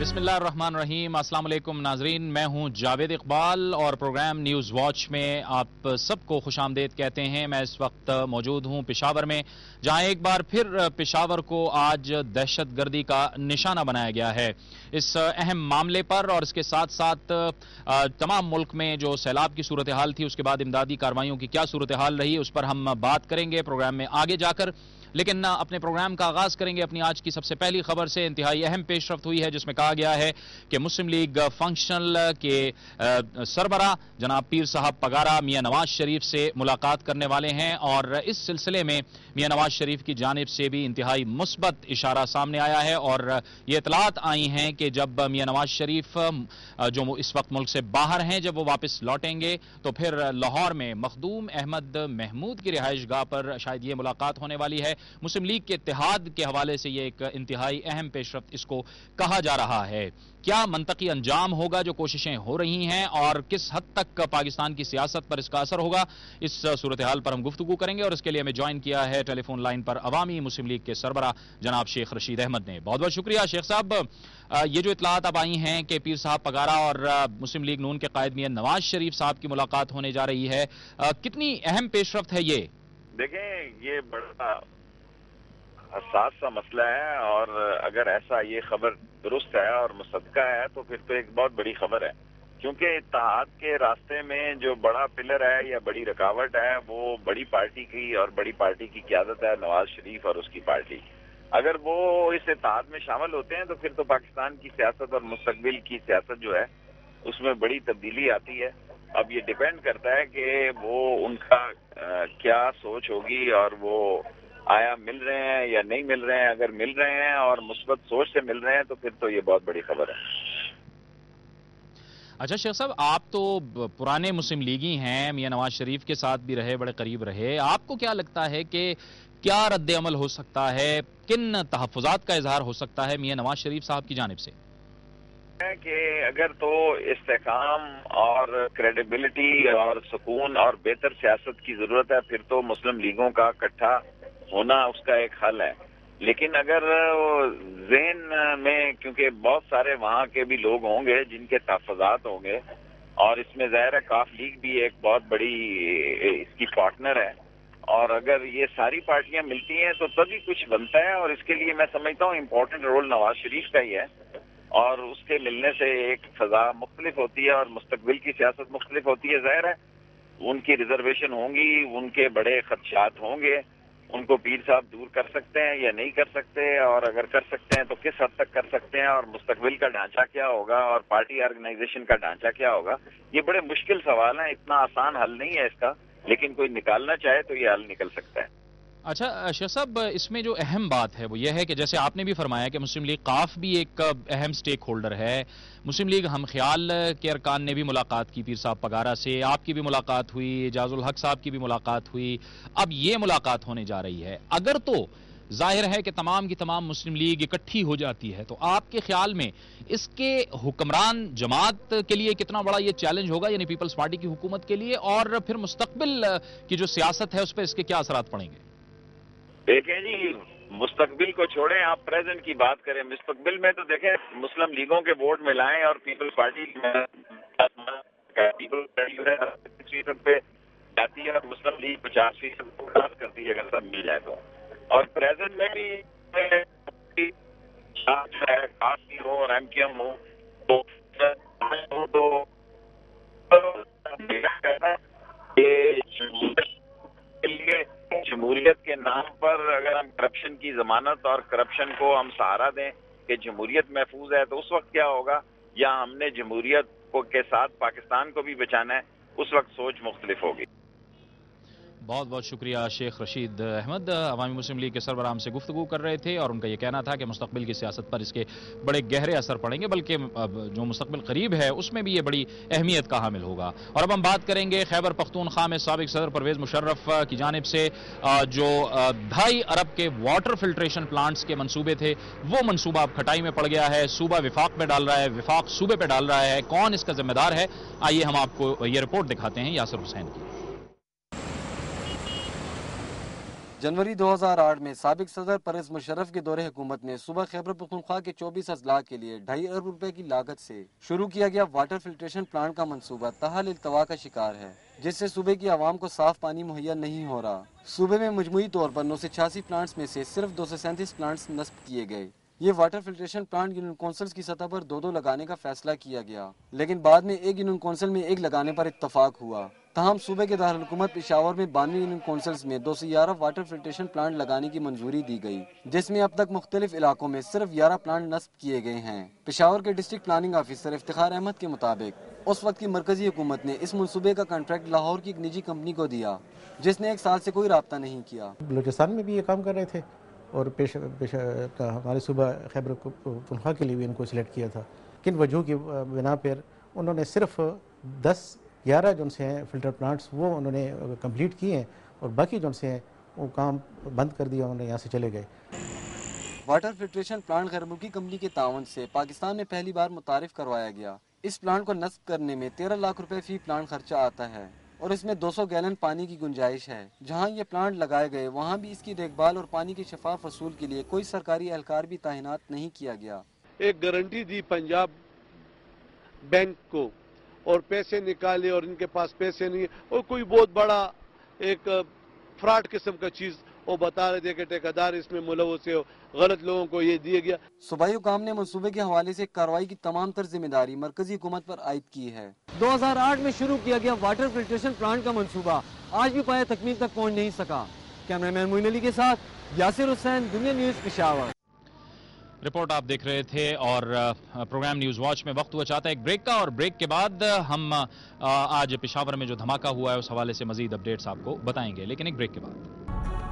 बिस्मिल्लाहिर्रहमानिर्रहीम। अस्सलाम वालेकुम नाजरीन, मैं हूं जावेद इकबाल और प्रोग्राम न्यूज़ वॉच में आप सबको खुशामदीद कहते हैं। मैं इस वक्त मौजूद हूं पेशावर में, जहां एक बार फिर पेशावर को आज दहशत गर्दी का निशाना बनाया गया है। इस अहम मामले पर और इसके साथ साथ तमाम मुल्क में जो सैलाब की सूरत हाल थी, उसके बाद इमदादी कार्रवाइयों की क्या सूरत हाल रही, उस पर हम बात करेंगे प्रोग्राम में आगे जाकर। लेकिन अपने प्रोग्राम का आगाज करेंगे अपनी आज की सबसे पहली खबर से। इंतहाई अहम पेशरफ्त हुई है जिसमें कहा गया है कि मुस्लिम लीग फंक्शनल के सरबरा जनाब पीर साहब पगारा मियां नवाज शरीफ से मुलाकात करने वाले हैं और इस सिलसिले में मियां नवाज शरीफ की जानिब से भी इंतहाई मुस्बत इशारा सामने आया है। और ये इतलात आई हैं कि जब मियां नवाज शरीफ जो इस वक्त मुल्क से बाहर हैं, जब वो वापस लौटेंगे तो फिर लाहौर में मखदूम अहमद महमूद की रिहाइश गाह पर शायद ये मुलाकात होने वाली है। मुस्लिम लीग के इत्तेहाद के हवाले से यह एक इंतहाई अहम पेशरफ्त इसको कहा जा रहा है। क्या मंतकी अंजाम होगा जो कोशिशें हो रही हैं और किस हद तक पाकिस्तान की सियासत पर इसका असर होगा, इस सूरत हाल पर हम गुफ्तगू करेंगे। और इसके लिए हमें ज्वाइन किया है टेलीफोन लाइन पर अवामी मुस्लिम लीग के सरबरा जनाब शेख रशीद अहमद ने। बहुत बहुत शुक्रिया शेख साहब। ये जो इतलात अब आई हैं कि पीर साहब पगारा और मुस्लिम लीग नून के कायद मियां नवाज शरीफ साहब की मुलाकात होने जा रही है, कितनी अहम पेशरफ्त है ये? देखें, ये बड़ा हसास सा मसला है और अगर ऐसा ये खबर दुरुस्त है और मुसद्दका है तो फिर तो एक बहुत बड़ी खबर है, क्योंकि इत्तेहाद के रास्ते में जो बड़ा पिलर है या बड़ी रुकावट है वो बड़ी पार्टी की और बड़ी पार्टी की क़यादत है नवाज शरीफ और उसकी पार्टी। अगर वो इस इत्तेहाद में शामिल होते हैं तो फिर तो पाकिस्तान की सियासत और मुस्तकबिल की सियासत जो है उसमें बड़ी तब्दीली आती है। अब ये डिपेंड करता है कि वो उनका क्या सोच होगी और वो आया मिल रहे हैं या नहीं मिल रहे हैं। अगर मिल रहे हैं और मुस्बत सोच से मिल रहे हैं तो फिर तो ये बहुत बड़ी खबर है। अच्छा शेख साहब, आप तो पुराने मुस्लिम लीगी हैं, मियां नवाज शरीफ के साथ भी रहे, बड़े करीब रहे। आपको क्या लगता है कि क्या रद्द अमल हो सकता है, किन तहफ़्फ़ुज़ात का इजहार हो सकता है मियां नवाज शरीफ साहब की जानिब से? कि अगर तो इस्तेकाम और क्रेडिबिलिटी और सुकून और बेहतर सियासत की जरूरत है, फिर तो मुस्लिम लीगों का इकट्ठा होना उसका एक हल है। लेकिन अगर ज़हन में, क्योंकि बहुत सारे वहाँ के भी लोग होंगे जिनके तहफ़्फ़ुज़ात होंगे और इसमें ज़ाहिर है काफ लीग भी एक बहुत बड़ी इसकी पार्टनर है, और अगर ये सारी पार्टियां मिलती हैं तो तभी कुछ बनता है। और इसके लिए मैं समझता हूँ इम्पोर्टेंट रोल नवाज शरीफ का ही है और उसके मिलने से एक फजा मुख्तलिफ होती है और मुस्तकबिल की सियासत मुख्तलिफ होती है। ज़ाहिर है उनकी रिजर्वेशन होंगी, उनके बड़े खदशात होंगे, उनको पीर साहब दूर कर सकते हैं या नहीं कर सकते, और अगर कर सकते हैं तो किस हद तक कर सकते हैं, और मुस्तकबिल का ढांचा क्या होगा और पार्टी ऑर्गेनाइजेशन का ढांचा क्या होगा। ये बड़े मुश्किल सवाल हैं, इतना आसान हल नहीं है इसका, लेकिन कोई निकालना चाहे तो ये हल निकल सकता है। अच्छा शेख साहब, इसमें जो अहम बात है वो यह है कि जैसे आपने भी फरमाया कि मुस्लिम लीग काफ भी एक अहम स्टेक होल्डर है। मुस्लिम लीग हम ख्याल के अरकान ने भी मुलाकात की पीर साहब पगारा से, आपकी भी मुलाकात हुई, एजाजुल हक साहब की भी मुलाकात हुई, अब ये मुलाकात होने जा रही है। अगर तो जाहिर है कि तमाम की तमाम मुस्लिम लीग इकट्ठी हो जाती है, तो आपके ख्याल में इसके हुक्मरान जमात के लिए कितना बड़ा ये चैलेंज होगा, यानी पीपल्स पार्टी की हुकूमत के लिए, और फिर मुस्तकबिल की जो सियासत है उस पर इसके क्या असरात पड़ेंगे? देखें जी, मुस्तकबिल को छोड़ें, आप प्रेजेंट की बात करें। मुस्तकबिल में तो देखें मुस्लिम लीगों के वोट मिलाएं और पीपल्स पार्टी फीसद पे जाती है और मुस्लिम लीग 50% को क्रॉस करती है अगर सब मिल जाए तो। और प्रेजेंट में भी खास हो और एमकेएम हो तो जमहूरियत के नाम पर अगर हम करप्शन की जमानत और करप्शन को हम सहारा दें कि जमहूरियत महफूज है, तो उस वक्त क्या होगा, या हमने जमहूरियत को के साथ पाकिस्तान को भी बचाना है, उस वक्त सोच मुख्तलिफ होगी। बहुत बहुत शुक्रिया शेख रशीद अहमद। अवामी मुस्लिम लीग के सरबराह से गुफ्तगू कर रहे थे और उनका यह कहना था कि मुस्तकबिल की सियासत पर इसके बड़े गहरे असर पड़ेंगे, बल्कि जो मुस्तकबिल करीब है उसमें भी ये बड़ी अहमियत का हामिल होगा। और अब हम बात करेंगे खैबर पख्तूनख्वा में साबिक सदर परवेज़ मुशर्रफ की जानिब से जो 2.5 अरब के वाटर फिल्ट्रेशन प्लांट्स के मनसूबे थे, वो मनसूबा अब खटाई में पड़ गया है। सूबा विफाक में डाल रहा है, विफाक सूबे पर डाल रहा है। कौन इसका जिम्मेदार है, आइए हम आपको ये रिपोर्ट दिखाते हैं यासिर हुसैन की। जनवरी 2008 में साबिक सदर परवेज मुशर्रफ के दौरे हुकूमत में सुबह खैबर पख्तूनख्वा के 24 अजला के लिए 2.5 अरब रुपए की लागत से शुरू किया गया वाटर फिल्ट्रेशन प्लांट का मंसूबा ताहाल इल्तवा का शिकार है, जिससे सूबे की आवाम को साफ पानी मुहैया नहीं हो रहा। सूबे में मजमूई तौर पर 986 प्लांट्स में से सिर्फ 237 प्लांट्स नस्ब किए गए। ये वाटर फिल्ट्रेशन प्लांट यूनियन कौंसिल्स की सतह पर दो लगाने का फैसला किया गया, लेकिन बाद में एक यूनियन कौंसिल में एक लगाने पर इत्तफाक हुआ। तहम सूबे के दारुल-हुकूमत पेशावर में 92 यूनियन कौंसिल्स में 211 वाटर फिल्ट्रेशन प्लांट लगाने की मंजूरी दी गई, जिसमें अब तक मुख्तलिफ इलाकों में सिर्फ 11 प्लांट नस्ब किए गए हैं। पेशावर के district planning officer Iftikhar Ahmed के मुताबिक उस वक्त की मरकजी हुकूमत ने इस मनसूबे का कॉन्ट्रैक्ट लाहौर की एक निजी कंपनी को दिया, जिसने 1 साल से कोई राब्ता नहीं किया। बलूचिस्तान में भी ये काम कर रहे थे और हमारे सूबा खैबर पख्तूनख्वा के लिए भी इनको सिलेक्ट किया था। किन वजहों की बिना पर उन्होंने सिर्फ 10-11 जो से हैं फिल्टर प्लांट्स वो उन्होंने कंप्लीट किए हैं और बाकी जो से हैं वो काम बंद कर दिया, उन्होंने यहाँ से चले गए। वाटर फिल्ट्रेशन प्लांट गैर मुल्की कंपनी के तावन से पाकिस्तान में पहली बार मुतारिफ करवाया गया। इस प्लांट को नस्ब करने में 13 लाख रुपए फी प्लांट खर्चा आता है और इसमें 200 गैलन पानी की गुंजाइश है। जहां ये प्लांट लगाए गए वहां भी इसकी देखभाल और पानी के शफाफ वसूल के लिए कोई सरकारी एहलकार भी तैनात नहीं किया गया। एक गारंटी दी पंजाब बैंक को और पैसे निकाले और इनके पास पैसे नहीं और कोई बहुत बड़ा एक फ्रॉड किस्म का चीज वो बता रहे थे कि ठेकेदार इसमें मुलव्वस है, गलत लोगों को ये दिया गया। सूबाई हुकाम ने मंसूबे के हवाले से कार्रवाई की तमाम तर जिम्मेदारी मरकजी हुकूमत पर आयद की है। 2008 में शुरू किया गया वाटर फिल्ट्रेशन प्लांट का मंसूबा आज भी पाया तकमील तक पहुँच नहीं सका। कैमरामैन मोइन अली के साथ यासिर हुसैन, दुनिया न्यूज़, पेशावर। रिपोर्ट आप देख रहे थे और प्रोग्राम न्यूज़ वॉच में वक्त हुआ चाहता है एक ब्रेक का, और ब्रेक के बाद हम आज पेशावर में जो धमाका हुआ है उस हवाले से मजीद अपडेट्स आपको बताएंगे, लेकिन एक ब्रेक के बाद।